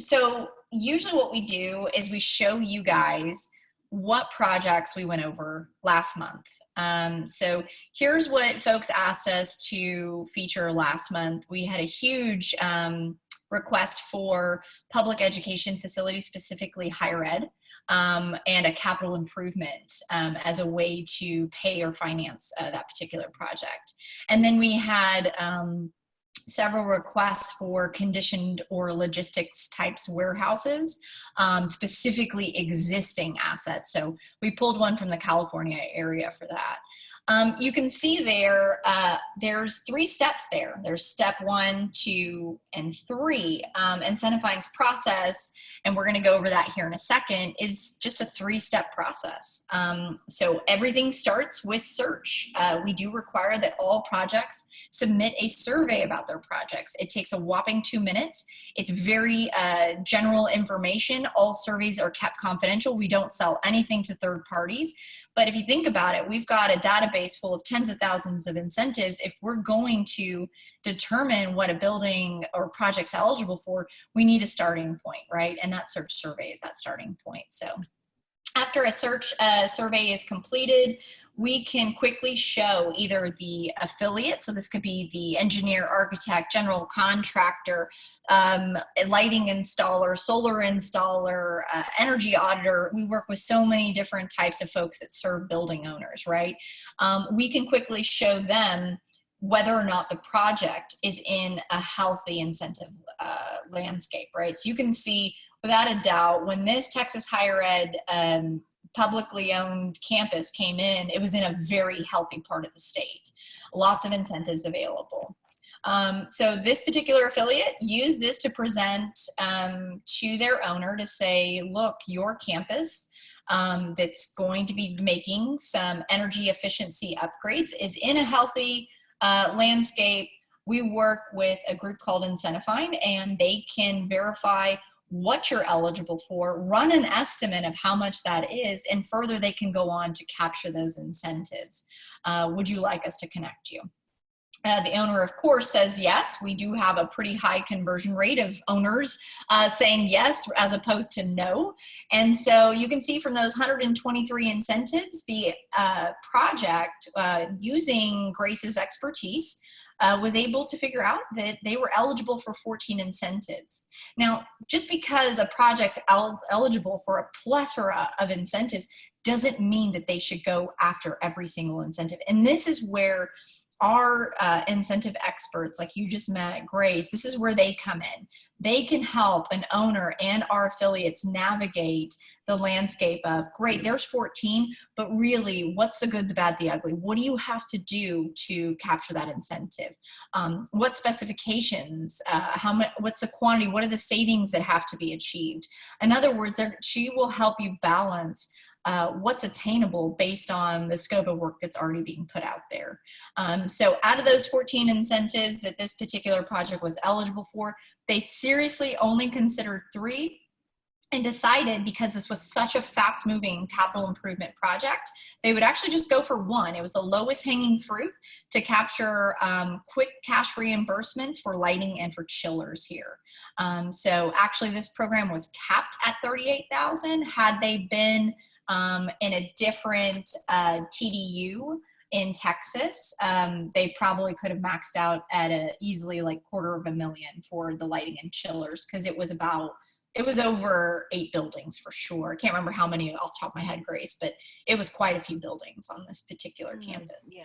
So usually what we do is we show you guys what projects we went over last month. So here's what folks asked us to feature last month. We had a huge request for public education facilities, specifically higher ed, and a capital improvement as a way to pay or finance that particular project. And then we had several requests for conditioned or logistics types warehouses, specifically existing assets. So we pulled one from the California area for that. You can see there, there's 3 steps there. There's step 1, 2, and 3. Incentivine's process, and we're going to go over that here in a second, is just a 3-step process. So everything starts with search. We do require that all projects submit a survey about their projects. It takes a whopping 2 minutes. It's very general information. All surveys are kept confidential. We don't sell anything to third parties. But if you think about it, we've got a database full of tens of thousands of incentives. If we're going to determine what a building or project's eligible for, we need a starting point, right? And that search survey is that starting point. So after a search survey is completed, we can quickly show either the affiliate, so this could be the engineer, architect, general contractor, lighting installer, solar installer, energy auditor. We work with so many different types of folks that serve building owners, right? We can quickly show them whether or not the project is in a healthy incentive landscape, right? So you can see without a doubt, when this Texas higher ed publicly owned campus came in, it was in a very healthy part of the state. Lots of incentives available. So this particular affiliate used this to present to their owner to say, look, your campus that's going to be making some energy efficiency upgrades is in a healthy landscape. We work with a group called Incentivine, and they can verify what you're eligible for, run an estimate of how much that is, and further they can go on to capture those incentives. Would you like us to connect you? The owner, of course, says yes. We do have a pretty high conversion rate of owners saying yes as opposed to no. And so you can see from those 123 incentives, the project using Grace's expertise was able to figure out that they were eligible for 14 incentives. Now, just because a project's eligible for a plethora of incentives doesn't mean that they should go after every single incentive. And this is where our incentive experts, like you just met, Grace, this is where they come in. They can help an owner and our affiliates navigate the landscape of, great, there's 14, but really, what's the good, the bad, the ugly? What do you have to do to capture that incentive? What specifications? What's the quantity? What are the savings that have to be achieved? In other words, she will help you balance what's attainable based on the scope of work that's already being put out there. So out of those 14 incentives that this particular project was eligible for, they seriously only considered 3 and decided, because this was such a fast-moving capital improvement project, they would actually just go for 1. It was the lowest hanging fruit to capture quick cash reimbursements for lighting and for chillers here. So actually this program was capped at $38,000. Had they been in a different TDU in Texas, they probably could have maxed out at easily like $250,000 for the lighting and chillers, because it was over 8 buildings for sure. I can't remember how many off the top of my head, Grace, but it was quite a few buildings on this particular campus. Yeah.